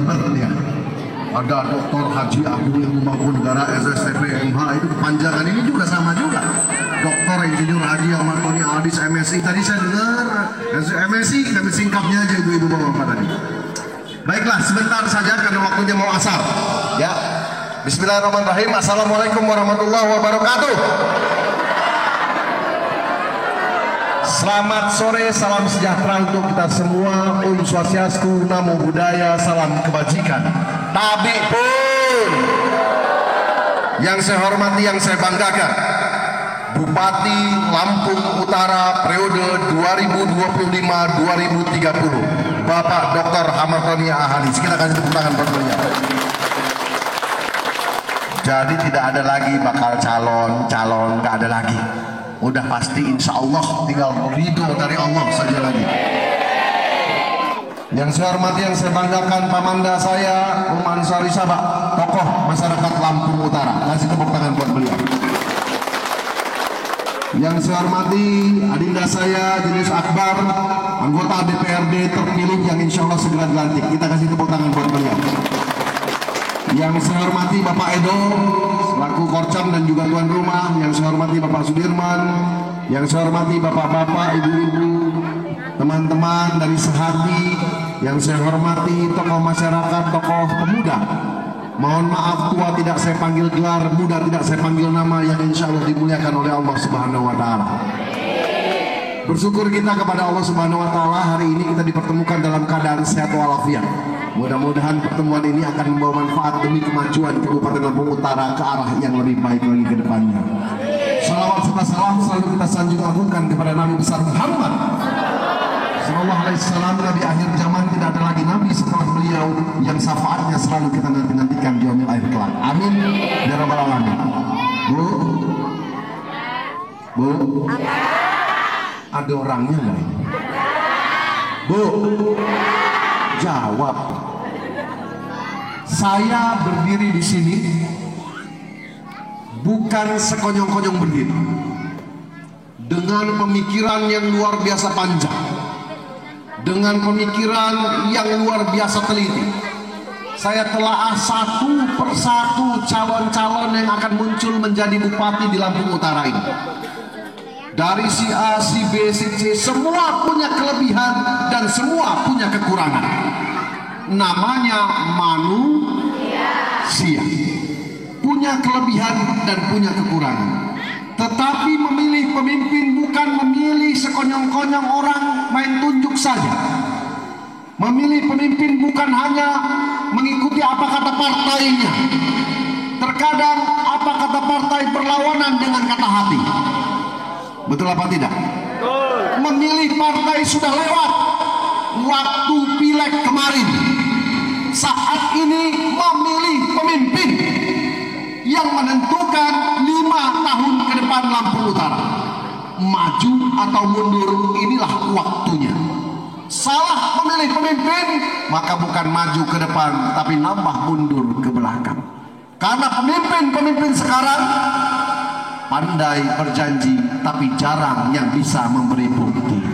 bener ya. Ada Dr. Haji Agung Ilmu Mangku Negara SSTP MH, itu kepanjangan ini juga sama juga. Dr. Insinyur Haji Ahmad Tony Adis MSI. Tadi saya dengar MSI, kami singkapnya aja ibu-ibu bapak tadi. Baiklah, sebentar saja karena waktunya mau asar. Ya, Bismillahirrahmanirrahim. Assalamualaikum warahmatullahi wabarakatuh. Selamat sore, salam sejahtera untuk kita semua. Om Swastiastu, Namo Buddhaya, salam kebajikan. Tabi pun. Yang saya hormati, yang saya banggakan, Bupati Lampung Utara periode 2025-2030, Bapak Dr. Ahmad Tony Ahadis. Kita kasih tepuk tangan buat beliau. Jadi tidak ada lagi bakal calon, nggak ada lagi. Udah pasti insya Allah tinggal ridho dari Allah saja lagi. Yang saya hormati, yang saya banggakan, pamanda saya Uman Sari Sabak, tokoh masyarakat Lampung Utara. Kasih tepuk tangan buat beliau. Yang saya hormati adinda saya Jenis Akbar, anggota DPRD terpilih yang insya Allah segera dilantik. Kita kasih tepuk tangan buat beliau. Yang saya hormati Bapak Edo selaku Korcam dan juga tuan rumah. Yang saya hormati Bapak Sudirman. Yang saya hormati bapak-bapak, ibu-ibu, teman-teman dari sehati. Yang saya hormati tokoh masyarakat, tokoh pemuda. Mohon maaf tua tidak saya panggil gelar, muda tidak saya panggil nama, yang insya Allah dimuliakan oleh Allah Subhanahu Wa Taala. Bersyukur kita kepada Allah Subhanahu Wa Taala, hari ini kita dipertemukan dalam keadaan sehat walafiat. Mudah-mudahan pertemuan ini akan membawa manfaat demi kemajuan Kabupaten Lampung Utara ke arah yang lebih baik lagi ke depannya. Salawat serta salam selalu kita sanjung agungkan kepada Nabi besar Muhammad Sallallahu Alaihi Wasallam. Nabi akhir zaman, tidak ada lagi Nabi setelah beliau yang syafaatnya selalu kita nantikan di yaumil akhir kelak. Amin ya rabbal alamin. Bu, ada orangnya nggak ini? Bu, jawab. Saya berdiri di sini bukan sekonyong-konyong berdiri, dengan pemikiran yang luar biasa panjang, dengan pemikiran yang luar biasa teliti. Saya telaah satu persatu calon-calon yang akan muncul menjadi bupati di Lampung Utara ini. Dari si A, si B, si C, semua punya kelebihan dan semua punya kekurangan. Namanya manusia, punya kelebihan dan punya kekurangan. Tetapi memilih pemimpin bukan memilih sekonyong-konyong orang main tunjuk saja. Memilih pemimpin bukan hanya mengikuti apa kata partainya. Terkadang apa kata partai berlawanan dengan kata hati. Betul apa tidak? Memilih partai sudah lewat. Waktu pileg kemarin, saat ini memilih pemimpin yang menentukan 5 tahun ke depan Lampung Utara. Maju atau mundur, inilah waktunya. Salah memilih pemimpin, maka bukan maju ke depan, tapi nambah mundur ke belakang. Karena pemimpin-pemimpin sekarang pandai berjanji, tapi jarang yang bisa memberi bukti.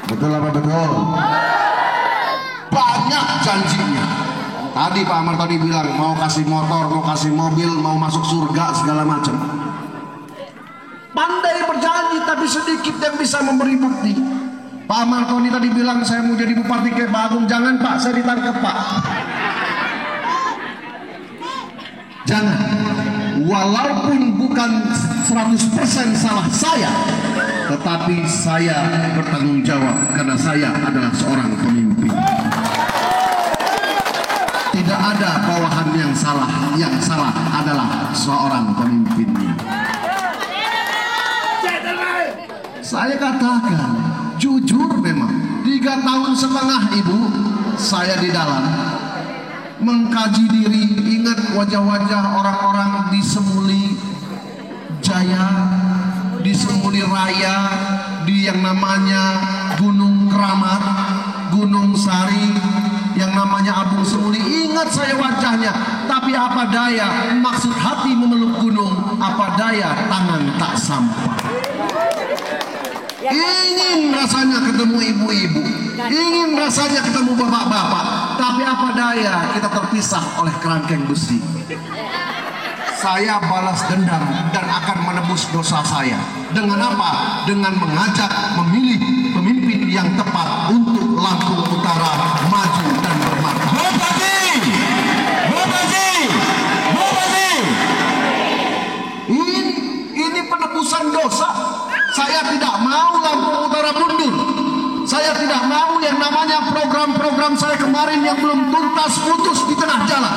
Betul apa betul? Banyak janjinya. Tadi Pak Ahmad tadi bilang mau kasih motor, mau kasih mobil, mau masuk surga segala macam. Pandai berjanji tapi sedikit yang bisa memberi bukti. Pak Ahmad Tony tadi bilang saya mau jadi bupati kayak Pak Agung. Jangan Pak, saya ditangkap Pak. Jangan. Walaupun bukan 100% salah saya, tetapi saya bertanggung jawab karena saya adalah seorang pemimpin. Tidak ada bawahan yang salah adalah seorang pemimpinnya. Saya katakan jujur, memang 3,5 tahun Ibu saya di dalam mengkaji diri, ingat wajah-wajah orang-orang di Semuli Jaya, di Semuli Raya, di yang namanya Gunung Keramat, Gunung Sari, yang namanya Abung Semuli. Ingat saya wajahnya, tapi apa daya, maksud hati memeluk gunung, apa daya tangan tak sampai. Ingin rasanya ketemu ibu-ibu, Ingin rasanya ketemu bapak-bapak, tapi apa daya kita terpisah oleh kerangkeng besi. Saya balas dendam dan akan menebus dosa saya. Dengan apa? Dengan mengajak memilih pemimpin yang tepat untuk Lampung Utara maju dan bermartabat. Ini penebusan dosa. Saya tidak mau Lampung Utara mundur. Saya tidak mau yang namanya program-program saya kemarin yang belum tuntas putus di tengah jalan.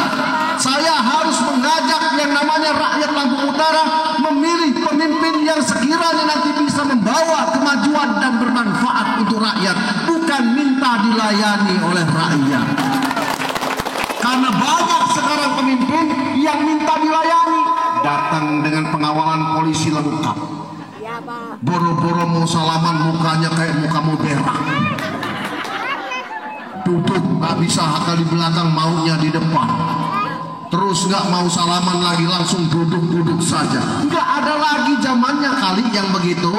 Saya harus mengajak yang namanya rakyat Lampung Utara memilih pemimpin yang sekiranya nanti bisa membawa kemajuan dan bermanfaat untuk rakyat, bukan minta dilayani oleh rakyat. Karena banyak sekarang pemimpin yang minta dilayani, datang dengan pengawalan polisi lengkap. Boro-boro mau salaman mukanya kayak muka mau berak. Duduk gak bisa hakal di belakang, maunya di depan. Terus gak mau salaman lagi, langsung duduk-duduk saja. Gak ada lagi zamannya kali yang begitu.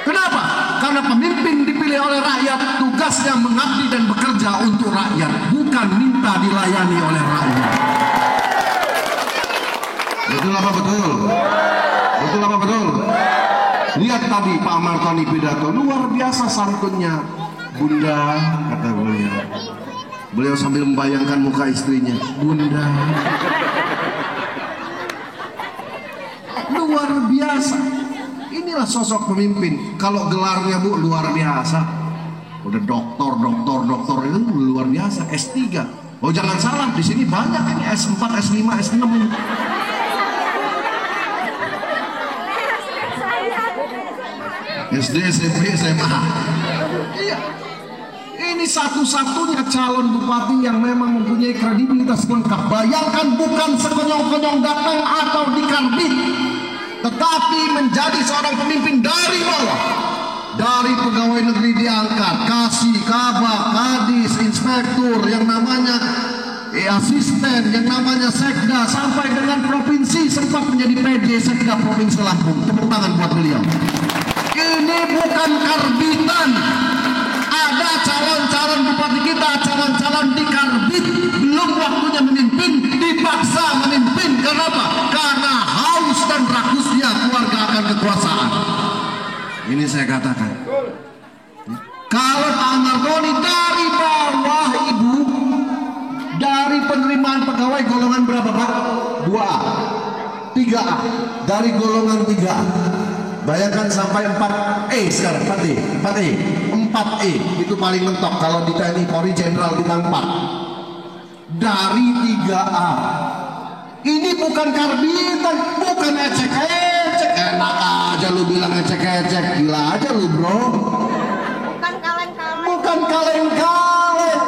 Kenapa? Karena pemimpin dipilih oleh rakyat, tugasnya mengabdi dan bekerja untuk rakyat, bukan minta dilayani oleh rakyat. Betul apa betul? Betul apa betul? Lihat tadi Pak Martoni pidato, luar biasa santunnya. Bunda, kata beliau. Beliau sambil membayangkan muka istrinya. Bunda. Luar biasa. Inilah sosok pemimpin. Kalau gelarnya Bu luar biasa. Udah doktor itu luar biasa. S3. Oh jangan salah, di sini banyak ini S4, S5, S6. SD, SMP, SMA. Iya. Ini satu-satunya calon bupati yang memang mempunyai kredibilitas lengkap. Bayangkan, bukan sekonyong-konyong datang atau dikarbit, tetapi menjadi seorang pemimpin dari bawah. Dari pegawai negeri diangkat, kasih, kabak, kadis, inspektur, yang namanya asisten, yang namanya sekda, sampai dengan provinsi, sempat menjadi PJ Sekda Provinsi Lampung. Tepuk tangan buat beliau. Ini bukan karbitan. Ada calon-calon bupati kita, calon-calon dikarbit, belum waktunya memimpin, dipaksa memimpin. Kenapa? Karena haus dan rakusnya keluarga akan kekuasaan. Ini saya katakan. Kalau Pak Martoni dari bawah Ibu, dari penerimaan pegawai golongan berapa Pak? 2A, 3A, dari golongan 3A. Bayangkan sampai 4E sekarang, 4E itu paling mentok. Kalau di TNI Polri Jenderal bintang 4 dari 3A. Ini bukan karbitan, bukan ecek-ecek. Enak aja lu bilang ecek-ecek, gila aja lu bro. Bukan kaleng-kaleng.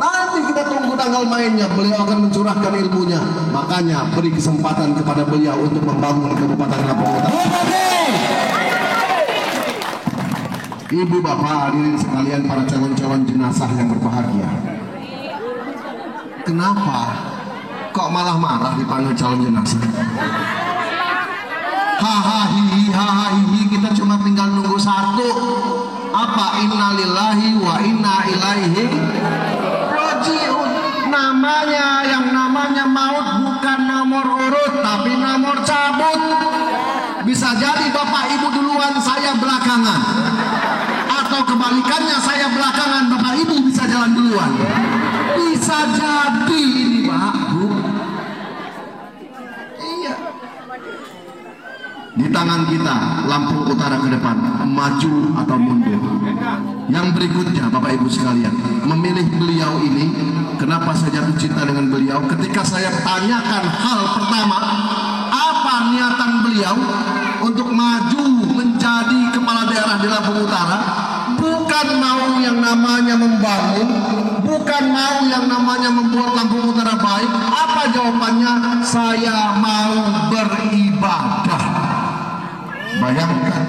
Nanti kita tunggu tanggal mainnya, beliau akan mencurahkan ilmunya. Makanya beri kesempatan kepada beliau untuk membangun Kabupaten Lampung Utara. Ibu bapak hadirin sekalian, para calon-calon jenazah yang berbahagia. Kenapa kok malah marah dipanggil calon jenazah? Hahaha hihi, kita cuma tinggal nunggu satu. Apa? Innalillahi wa inna ilaihi rajiun. Namanya, yang namanya maut bukan nomor urut, tapi nomor cabut. Bisa jadi bapak ibu duluan, saya belakangan, atau kebalikannya, saya belakangan, bapak ibu bisa jalan duluan. Bisa jadi ini Pak Bu. Iya. Di tangan kita Lampung Utara ke depan, maju atau mundur. Yang berikutnya Bapak Ibu sekalian, memilih beliau ini, kenapa saya jatuh cinta dengan beliau? Ketika saya tanyakan hal pertama, apa niatan beliau untuk maju menjadi kepala daerah di Lampung Utara? Bukan mau yang namanya membangun, bukan mau yang namanya membuat Lampung Utara baik. Apa jawabannya? Saya mau beribadah. Bayangkan,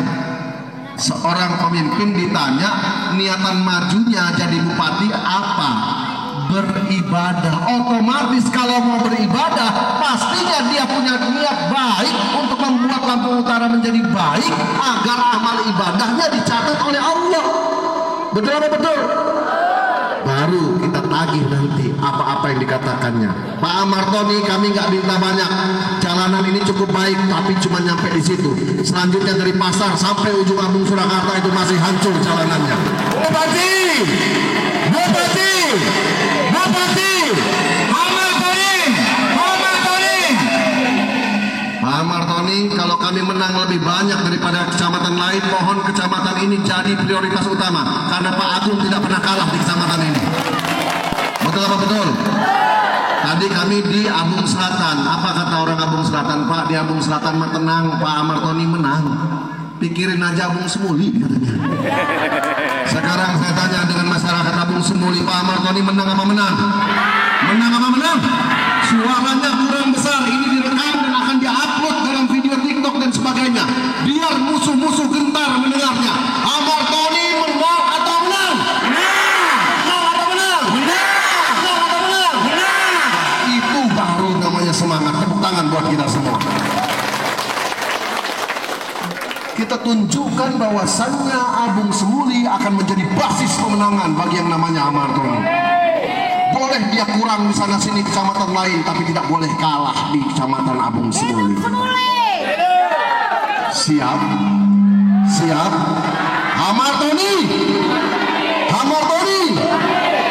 seorang pemimpin ditanya niatan majunya jadi bupati apa? Beribadah. Otomatis kalau mau beribadah, pastinya dia punya niat baik untuk membuat Lampung Utara menjadi baik, agar amal ibadahnya dicatat oleh Allah. Betul apa betul? Baru kita tagih nanti apa-apa yang dikatakannya. Pak Amartoni, kami nggak minta banyak. Jalanan ini cukup baik, tapi cuma nyampe di situ. Selanjutnya dari pasar sampai ujung Abung Surakarta itu masih hancur jalanannya. Bupati, Bupati, Bupati, Amartoni, Amartoni. Pak Amartoni, kalau kami menang lebih banyak daripada kecamatan lain, mohon kecamatan ini jadi prioritas utama, karena Pak Agung tidak pernah kalah di kecamatan ini. Betul apa betul? Tadi kami di Abung Selatan, apa kata orang Abung Selatan? Pak, di Abung Selatan mah tenang, Pak Amartoni menang. Pikirin aja Abung Semuli katanya. Sekarang saya tanya dengan masyarakat Abung Semuli, Pak Amartoni menang apa menang? Menang apa menang? Suaranya kurang besar, ini direkam dan akan diupload dalam video TikTok dan sebagainya. Biar musuh-musuh gentar mendengarnya. Amartoni menang atau menang? Menang! Menang atau menang? Menang! Menang atau menang? Menang! Itu baru namanya semangat. Tepuk tangan buat kita semua. Kita tunjukkan bahwasannya Abung Semuli akan menjadi basis pemenangan bagi yang namanya Amartoni. Boleh dia kurang di sana sini kecamatan lain, tapi tidak boleh kalah di kecamatan Abung Semuli. Siap? Siap? Amartoni! Amartoni!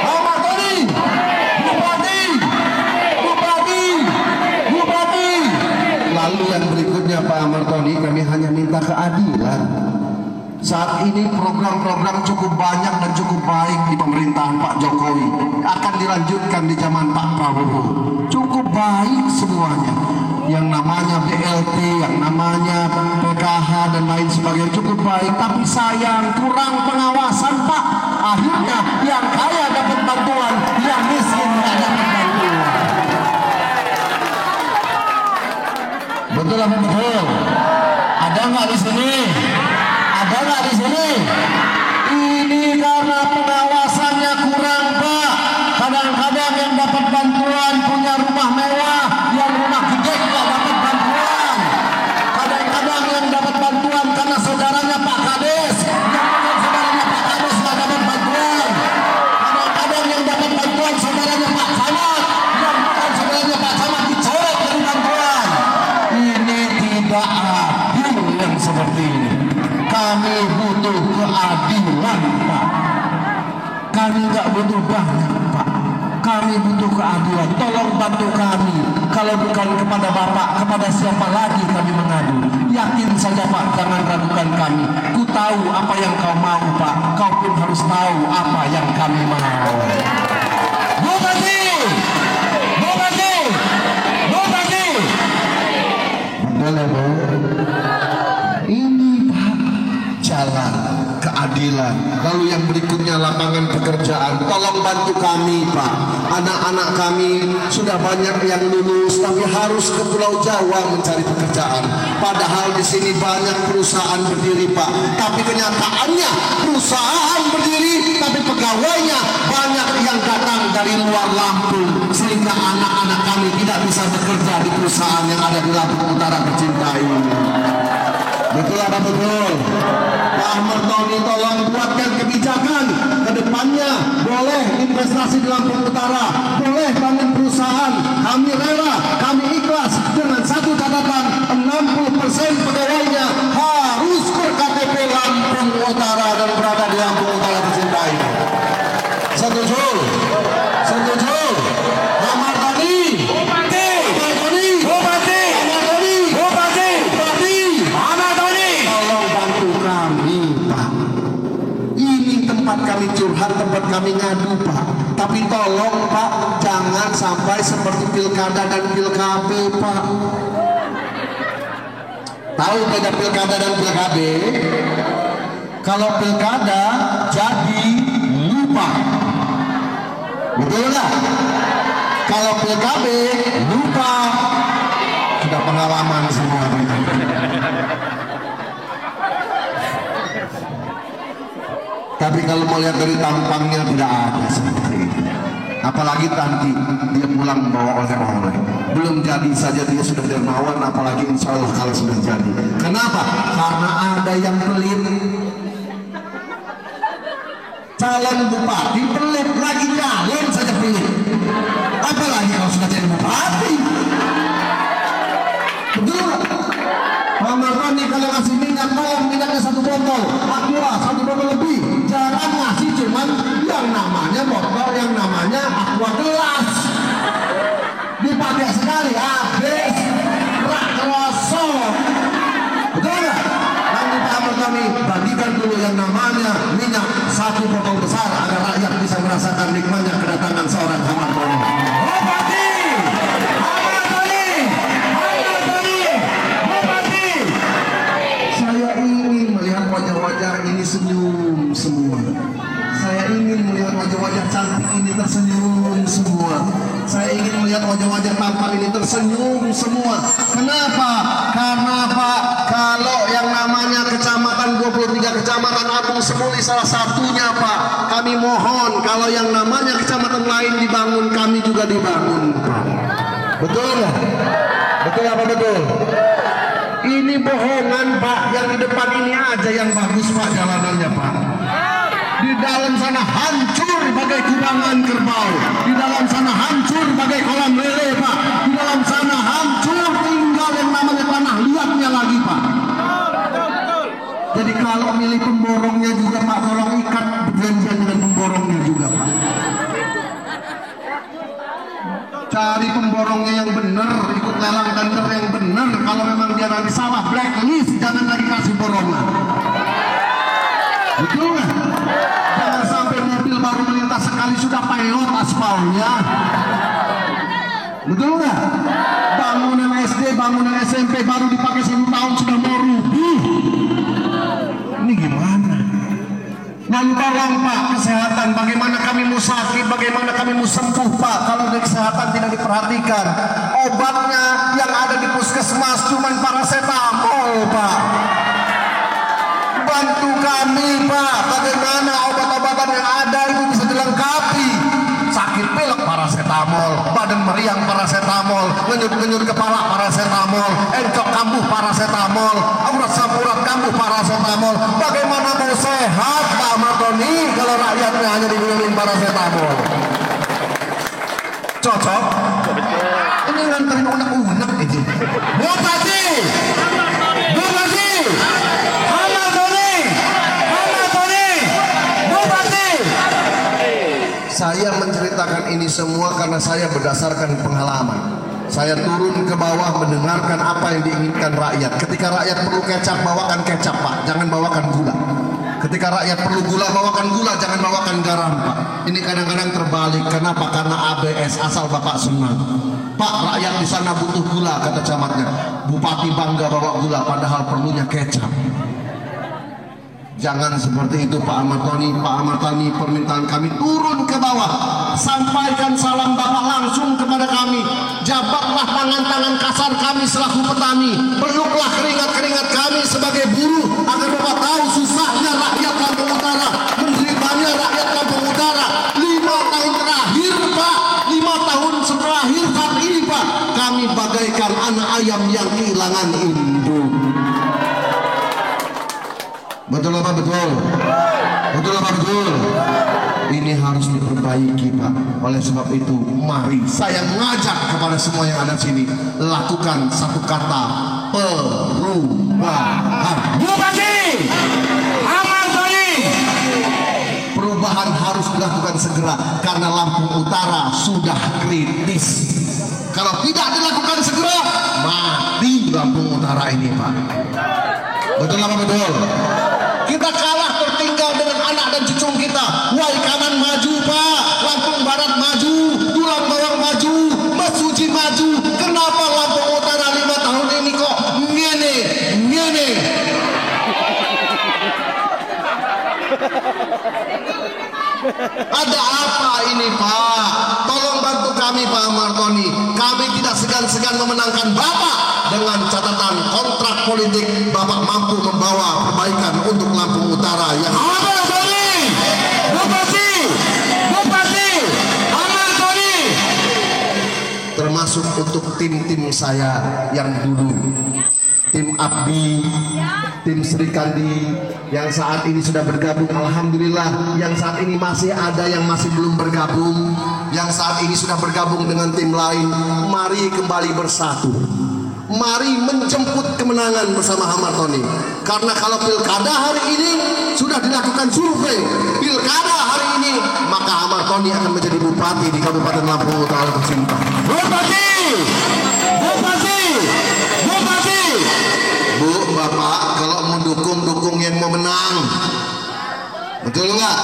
Amartoni! Bupati! Bupati! Bupati! Lalu yang berikutnya Pak Amartoni, kami hanya minta keadilan. Saat ini program-program cukup banyak dan cukup baik di pemerintahan Pak Jokowi, akan dilanjutkan di zaman Pak Prabowo. Cukup baik semuanya. Yang namanya BLT, yang namanya PKH dan lain sebagainya cukup baik, tapi sayang kurang pengawasan Pak. Akhirnya yang kaya dapat bantuan, yang miskin tidak dapat bantuan. Betul apa betul? Ada nggak di sini? Ada nggak di sini? Ini karena pengawasannya kurang Pak. Kadang-kadang yang dapat bantuan punya rumah mewah, yang rumah gede nggak dapat bantuan. Kadang-kadang yang dapat bantuan karena saudaranya Pak Kades, yang bukan saudaranya Pak Kades nggak dapat bantuan. Kadang-kadang yang dapat bantuan saudaranya Pak Camat, yang bukan saudaranya Pak Camat dicoret dari bantuan. Ini tidak adil yang seperti ini. Kami butuh keadilan Pak. Kami nggak butuh banyak Pak. Kami butuh keadilan. Tolong bantu kami. Kalau bukan kepada Bapak, kepada siapa lagi kami mengadu? Yakin saja Pak, jangan ragukan kami. Ku tahu apa yang kau mau Pak. Kau pun harus tahu apa yang kami mau. Bupati! Bupati! Bupati! Boleh Bu? Ini Pak, jalan keadilan. Lalu yang berikutnya lapangan pekerjaan. Tolong bantu kami Pak. Anak-anak kami sudah banyak yang lulus tapi harus ke Pulau Jawa mencari pekerjaan. Padahal di sini banyak perusahaan berdiri Pak. Tapi kenyataannya perusahaan berdiri tapi pegawainya banyak yang datang dari luar Lampung, sehingga anak-anak kami tidak bisa bekerja di perusahaan yang ada di Lampung Utara tercinta ini. Betul apa betul? Pak Amartoni tolong buatkan kebijakan ke depannya. Boleh investasi di Lampung Utara, boleh bangun perusahaan. Kami rela, kami ikhlas dengan satu catatan, 60% pegawainya harus berKTP Lampung Utara dan berada di Lampung Utara tercinta ini. Setuju? Setuju? Amartoni! Bupati! Amartoni! Bupati! Amartoni! Bupati! Bupati! Amartoni! Tolong bantu kami Pak. Ini tempat kami curhat, tempat kami ngadu Pak. Tapi tolong Pak, jangan sampai seperti pilkada dan pilkabe Pak. Tahu beda pilkada dan pilkabe? Kalau pilkada jadi lupa. Betul nggak? Kalau PKB lupa, sudah pengalaman semua. Tapi kalau mau lihat dari tampangnya tidak ada seperti itu. Apalagi nanti dia pulang bawa oleh-oleh. Belum jadi saja dia sudah dermawan, apalagi insya Allah kalau sudah jadi. Kenapa? Karena ada yang pelit. calon bupati pelit lagi calon saja pelit, apalagi kalau sudah jadi bupati. Betul. Pak Martoni kalau ngasih minyak, tolong minyaknya 1 botol, Aqua 1 botol lebih. Jangan ngasih cuman yang namanya botol, yang namanya Aqua gelas. Dipakai sekali habis, rak kerasa. Betul nggak? Nanti Pak Martoni bagikan dulu yang namanya minyak 1 botol besar agar rakyat bisa merasakan nikmatnya kedatangan seorang Pak Martoni. Bupati, Pak Martoni, Pak Martoni, Bupati. Saya ingin melihat wajah-wajah ini senyum semua. Saya ingin melihat wajah-wajah cantik ini tersenyum semua. Saya ingin melihat wajah-wajah tampan ini tersenyum semua. Kenapa? Karena Pak, kalau yang namanya kecamatan 23 kecamatan Agung Semuli salah satunya Pak, kami mohon kalau yang namanya kecamatan lain dibangun, kami juga dibangun Pak. Betul nggak? Betul apa betul? Ini bohongan Pak, yang di depan ini aja yang bagus Pak jalanannya Pak. Di dalam sana hancur bagai kubangan kerbau, di dalam sana hancur bagai kolam lele Pak, di dalam sana hancur tinggal yang namanya tanah liatnya lagi Pak. Jadi kalau milih pemborongnya juga Pak, tolong ikat perjanjian dengan pemborongnya juga Pak. Cari pemborongnya yang benar, ikut lelang tender yang benar. Kalau memang dia nanti salah blacklist, jangan lagi kasih borongan. Betul nggak? Jangan sampai mobil baru melintas sekali sudah pilot aspalnya. Betul nggak? Bangunan SD, bangunan SMP baru dipakai 1 tahun sudah mau rubuh. Ini gimana? Dan tolong Pak, kesehatan, bagaimana kami mau sakit, bagaimana kami mau sembuh Pak, kalau dari kesehatan tidak diperhatikan. Obatnya yang ada di puskesmas cuma paracetamol Pak. Bantu kami Pak, bagaimana obat-obatan yang ada itu bisa dilengkapi. Sakit pilek paracetamol, badan meriang paracetamol, ngenyut-ngenyut kepala paracetamol, encok kambuh paracetamol, aurat samurat kambuh paracetamol. Bagaimana mau sehat Pak Martoni kalau rakyatnya hanya digunakan paracetamol? Cocok? Ini nganterin unek-unek ini. Bupati! Bupati! Saya menceritakan ini semua karena saya berdasarkan pengalaman. Saya turun ke bawah mendengarkan apa yang diinginkan rakyat. Ketika rakyat perlu kecap, bawakan kecap Pak, jangan bawakan gula. Ketika rakyat perlu gula, bawakan gula, jangan bawakan garam Pak. Ini kadang-kadang terbalik. Kenapa? Karena ABS, asal Bapak senang. Pak, rakyat di sana butuh gula, kata camatnya. Bupati bangga bawa gula, padahal perlunya kecap. Jangan seperti itu Pak Martoni. Pak Martoni, permintaan kami turun ke bawah, sampaikan salam Bapak langsung kepada kami. Jabatlah tangan-tangan kasar kami selaku petani, peluklah keringat-keringat kami sebagai buruh, agar Bapak tahu susahnya rakyat Lampung Utara, menderitanya rakyat Lampung Utara. 5 tahun terakhir Pak, 5 tahun terakhir saat ini Pak, kami bagaikan anak ayam yang kehilangan induk. Betul apa betul? Betul apa betul? Ini harus diperbaiki Pak. Oleh sebab itu, mari saya mengajak kepada semua yang ada di sini, lakukan satu kata: perubahan. Bupati Pak Martoni, perubahan harus dilakukan segera karena Lampung Utara sudah kritis. Kalau tidak dilakukan segera, mati Lampung Utara ini Pak. Betul apa betul? Kita kalah tertinggal dengan anak dan cucu kita. Wai Kanan maju Pak, Lampung Barat maju, Tulang Bawang maju, Mesuji maju. Kenapa Lampung Utara 5 tahun ini kok ngene? Ada apa ini Pak? Tolong bantu kami Pak Martoni. Kami tidak segan-segan memenangkan Bapak dengan catatan kontrak politik Bapak mampu membawa perbaikan untuk Lampung Utara yang Bupati Pak Martoni, termasuk untuk tim-tim saya yang dulu, tim Abdi, tim Sri Kandi yang saat ini sudah bergabung, alhamdulillah. Yang saat ini masih ada yang masih belum bergabung, yang saat ini sudah bergabung dengan tim lain. Mari kembali bersatu, mari menjemput kemenangan bersama Hamartoni. Karena kalau pilkada hari ini sudah dilakukan survei, pilkada hari ini, maka Hamartoni akan menjadi bupati di Kabupaten Lampung Utara tercinta. Bupati, bupati, bupati. Bu, Bapak, kalau mau dukung yang mau menang, betul nggak?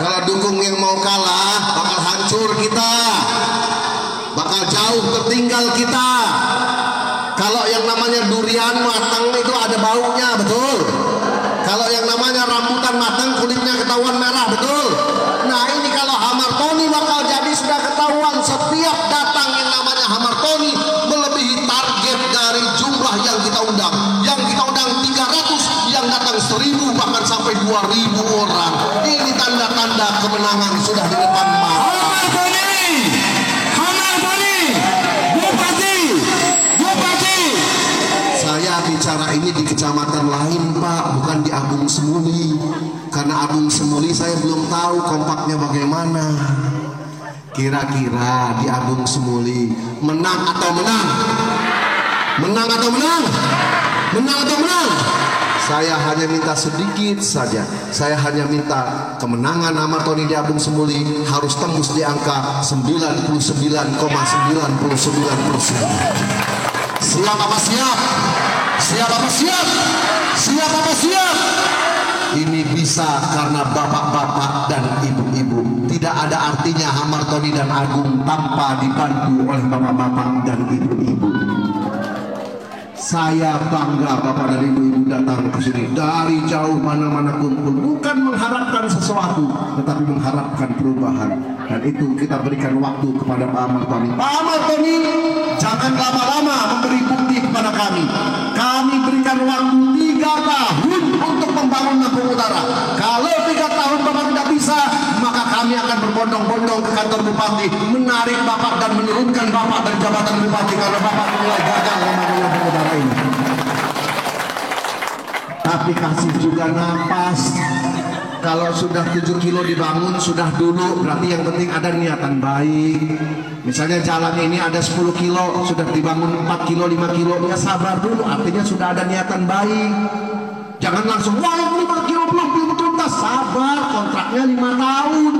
Kalau dukung yang mau kalah, bakal hancur kita, bakal jauh tertinggal kita. Kalau yang namanya durian matang itu ada baunya, betul. Kalau yang namanya rambutan matang kulitnya ketahuan merah, betul. Nah ini kalau Hamartoni bakal jadi sudah ketahuan. Setiap datang yang namanya Hamartoni melebihi target dari jumlah yang kita undang. Yang kita undang 300, yang datang 1000 bahkan sampai 2000 orang. Ini tanda-tanda kemenangan sudah di depan mata. Hamartoni, Hamartoni, bupati, bupati. Saya bicara ini di kecamatan lain, Pak, bukan di Abung Semuli. Karena Abung Semuli saya belum tahu kompaknya bagaimana. Kira-kira di Abung Semuli menang atau menang? Menang atau menang? Menang atau menang? Saya hanya minta sedikit saja. Saya hanya minta kemenangan Hamartoni di Abung Semuli harus tembus di angka 99,99%. Siap apa siap? Siap apa siap? Siap apa siap? Ini bisa karena bapak-bapak dan ibu-ibu. Tidak ada artinya Hamartoni dan Agung tanpa dibantu oleh bapak-bapak dan ibu-ibu. Saya bangga bapak dan ibu-ibu datang ke sini dari jauh mana-mana kumpul, bukan mengharapkan sesuatu, tetapi mengharapkan perubahan. Dan itu kita berikan waktu kepada Pak Hamartoni. Pak Hamartoni, jangan lama-lama memberi bukti kepada kami. Kami berikan waktu 3 tahun untuk membangun Lampung Utara. Kalau 3 tahun Bapak tidak bisa, maka kami akan berbondong-bondong ke kantor bupati, menarik Bapak dan menurunkan Bapak dari jabatan bupati karena Bapak mulai gagal membangun Lampung Utara ini. Tapi kasih juga napas. Kalau sudah 7 kilo dibangun, sudah dulu, berarti yang penting ada niatan baik. Misalnya jalan ini ada 10 kilo, sudah dibangun 4 kilo, 5 kilo, ya sabar dulu, artinya sudah ada niatan baik. Jangan langsung, wah 5 kilo belum tuntas, sabar, kontraknya 5 tahun.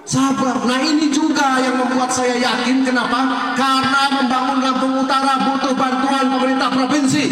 Sabar. Nah ini juga yang membuat saya yakin, kenapa? Karena membangun Lampung Utara butuh bantuan pemerintah provinsi.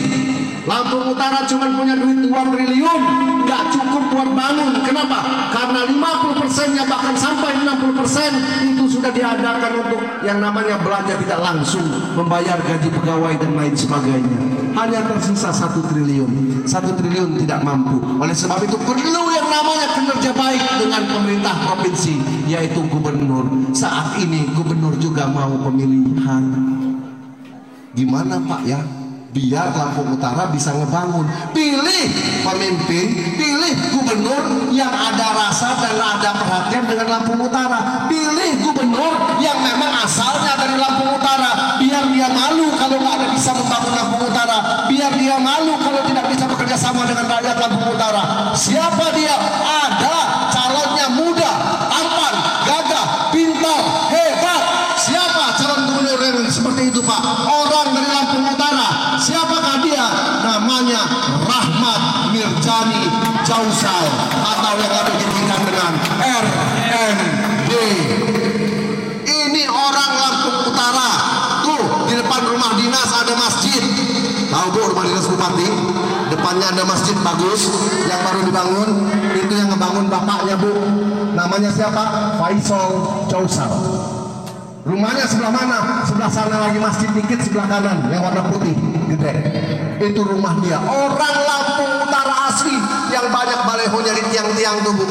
Lampung Utara cuma punya duit 2 triliun, nggak cukup buat bangun. Kenapa? Karena 50%-nya bahkan sampai 60% itu sudah diadakan untuk yang namanya belanja tidak langsung, membayar gaji pegawai dan lain sebagainya. Hanya tersisa 1 triliun. 1 triliun tidak mampu. Oleh sebab itu perlu yang namanya kinerja baik dengan pemerintah provinsi, yaitu gubernur. Saat ini gubernur juga mau pemilihan. Gimana Pak ya? Biar Lampung Utara bisa ngebangun. Pilih pemimpin, pilih gubernur yang ada rasa dan ada perhatian dengan Lampung Utara. Pilih gubernur yang memang asalnya dari Lampung Utara. Biar dia malu kalau nggak ada bisa membangun Lampung Utara. Biar dia malu kalau tidak bisa bekerja sama dengan rakyat Lampung Utara. Siapa dia? Ada calonnya muda, tampan, gagah, pintar, hebat. Siapa calon gubernur yang seperti itu Pak? Orang dari Lampung Utara. Siapakah dia? Namanya Rahmat Mirjani Jausal, atau yang kami jadikan dengan RMD. Ini orang Lampung Utara. Tuh di depan rumah dinas ada masjid. Tahu Bu rumah dinas bupati? Depannya ada masjid bagus yang baru dibangun. Itu yang ngebangun bapaknya Bu. Namanya siapa? Faisal Jausal. Rumahnya sebelah mana? Sebelah sana lagi masjid dikit, sebelah kanan yang warna putih gede. Itu rumah dia. Orang Lampung Utara asli yang banyak balehonya di tiang-tiang tuh Bu.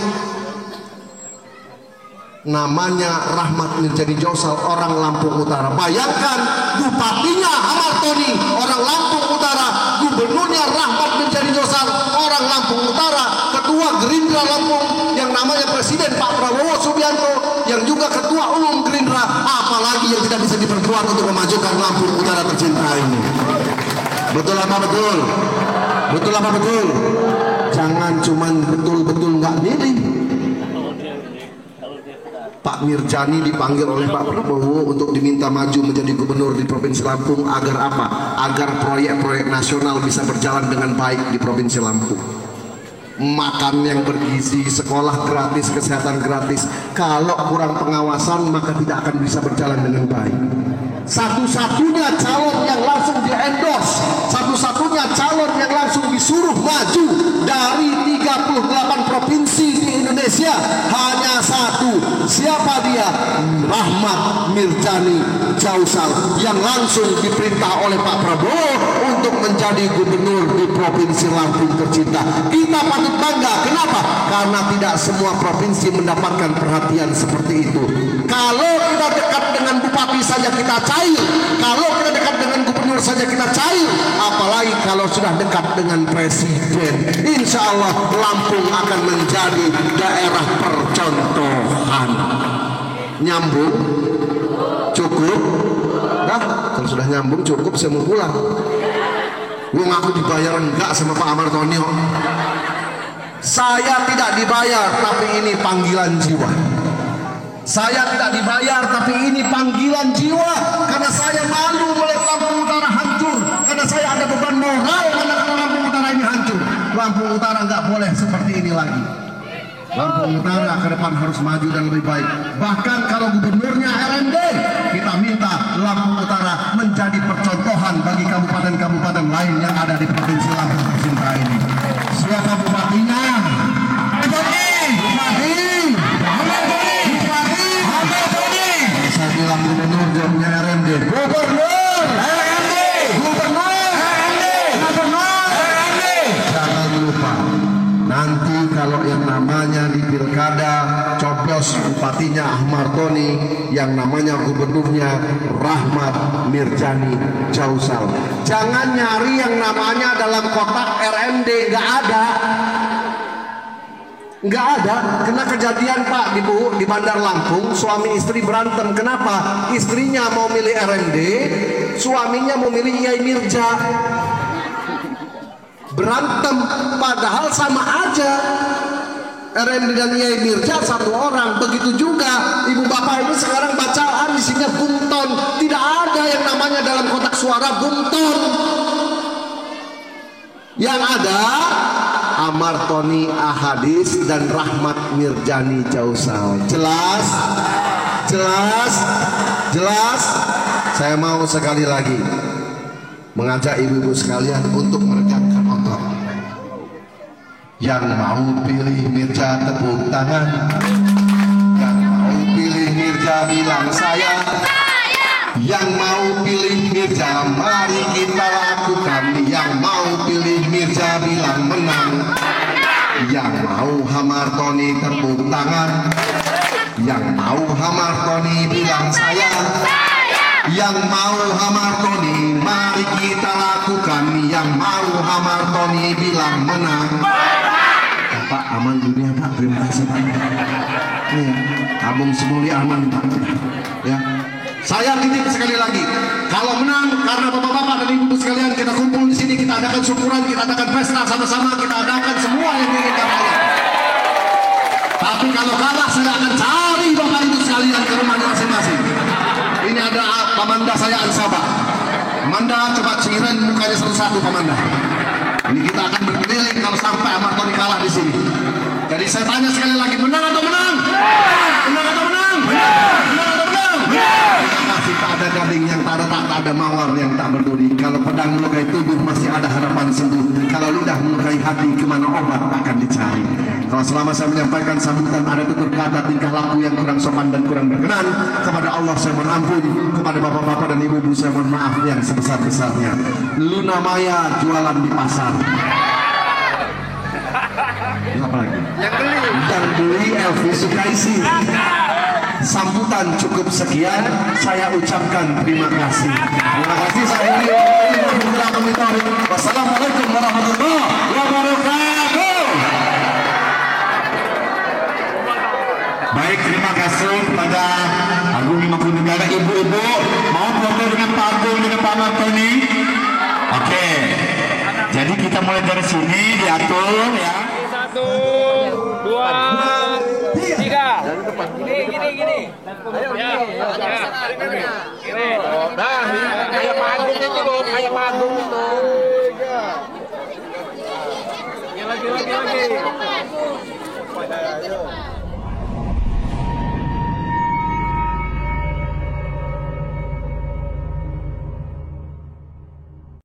Namanya Rahmat Mirjani Jausal, orang Lampung Utara. Bayangkan bupatinya Hamartoni, orang Lampung Utara. Gubernurnya Rahmat Mirjani Jausal, orang Lampung Utara. Ketua Gerindra Lampung yang namanya Presiden Pak Prabowo Subianto, yang juga Ketua Umum Gerindra. Apalagi yang tidak bisa diperkuat untuk memajukan Lampung Utara tercinta ini. Betul apa betul? Betul apa betul? Jangan cuman betul-betul nggak milih. Pak Mirjani dipanggil oleh Pak Prabowo untuk diminta maju menjadi gubernur di Provinsi Lampung agar apa? Agar proyek-proyek nasional bisa berjalan dengan baik di Provinsi Lampung. Makan yang bergizi, sekolah gratis, kesehatan gratis. Kalau kurang pengawasan maka tidak akan bisa berjalan dengan baik. Satu-satunya calon yang langsung di-endorse, satu-satunya calon yang langsung disuruh maju dari 38 provinsi di Indonesia hanya satu. Siapa dia? Rahmat Mirjani Jausal, yang langsung diperintah oleh Pak Prabowo untuk menjadi gubernur di Provinsi Lampung tercinta. Kita patut bangga. Kenapa? Karena tidak semua provinsi mendapatkan perhatian seperti itu. Kalau kita dekat dengan bupati saja kita cair, kalau kita dekat dengan gubernur saja kita cair, apalagi kalau sudah dekat dengan presiden. Insya Allah Lampung akan menjadi daerah percontohan. Nyambung? Cukup? Nah, kalau sudah nyambung cukup, saya mau pulang. Wong aku dibayar enggak sama Pak Amar Tonio. Saya tidak dibayar, tapi ini panggilan jiwa. Saya tidak dibayar, tapi ini panggilan jiwa. Karena saya malu melihat Lampung Utara hancur. Karena saya ada beban moral karena Lampung Utara ini hancur. Lampung Utara nggak boleh seperti ini lagi. Lampung Utara ke depan harus maju dan lebih baik. Bahkan kalau gubernurnya RMD, kita minta Lampung Utara menjadi percontohan bagi kabupaten-kabupaten lain yang ada di Provinsi Lampung tercinta ini. Siapa bupatinya? Saya bilang gubernur jawabnya RMD. Gubernur RMD. Gubernur RMD. Gubernur RMD. Jangan lupa, nanti kalau yang namanya di pilkada coblos bupatinya Ahmad Toni, yang namanya gubernurnya Rahmat Mirjani Jausal. Jangan nyari yang namanya dalam kotak RMD, nggak ada. Nggak ada. Kena kejadian Pak di Bandar Lampung, suami istri berantem. Kenapa? Istrinya mau milih RMD, suaminya mau milih Yai Mirja. Berantem, padahal sama aja. RMD dan Yai Mirja satu orang. Begitu juga ibu bapak ini sekarang bacaan isinya Bumton. Tidak ada yang namanya dalam kotak suara Bumton. Yang ada Amar Toni Ahadis dan Rahmat Mirjani Jausal. Jelas? Jelas? Jelas? Saya mau sekali lagi mengajak ibu-ibu sekalian untuk meregangkan otot. Yang mau pilih Mirja tepuk tangan. Yang mau pilih Mirja bilang saya. Yang mau pilih Mirja mari kita lakukan. Yang mau pilih Mirja bilang menang. Yang mau Amar Toni tepuk tangan. Yang mau Amar Toni bilang saya. Yang mau Amar Toni mari kita lakukan. Yang mau Amar Toni bilang menang. Pak aman dunia Pak, terima kasih Pak. Ya, Abang Semuli aman Pak. Ya. Saya titip sekali lagi, kalau menang karena bapak-bapak dan ibu-ibu sekalian kita kumpul di sini, kita adakan syukuran, kita adakan pesta sama-sama, kita adakan semua yang diinginkan rakyat. Tapi kalau kalah saya akan cari bapak ibu sekalian ke rumahnya masing-masing. Ini ada Pamanda saya Ansaba. Pamanda coba ciren mukanya satu-satu Pamanda. Ini kita akan berkeliling kalau sampai Amar Toni kalah di sini. Jadi saya tanya sekali lagi, menang atau menang? Menang atau menang? Menang atau menang? Masih tak ada gading yang tak ada mawar yang tak berduri. Kalau pedang melukai tubuh masih ada harapan sembuh. Kalau lidah melukai hati kemana obat akan dicari. Kalau selama saya menyampaikan sambutan ada tutur kata tingkah laku yang kurang sopan dan kurang berkenan, kepada Allah saya mohon ampun, kepada bapak-bapak dan ibu-ibu saya mohon maaf yang sebesar-besarnya. Luna Maya jualan di pasar. Apa lagi? Yang beli Elvis Sukaisi. Sambutan cukup sekian, saya ucapkan terima kasih. Terima kasih saya Wassalamualaikum warahmatullahi wabarakatuh. Baik, terima kasih kepada Agung Mangkunegara, ibu-ibu mau foto dengan Pak Agung dengan Pak Amar Toni. Oke. kita mulai dari sini, diatur ya. 1, 2, 3. Gini. Ya. Gini. Nah, kayak panggung itu loh, kayak panggung itu. Lagi.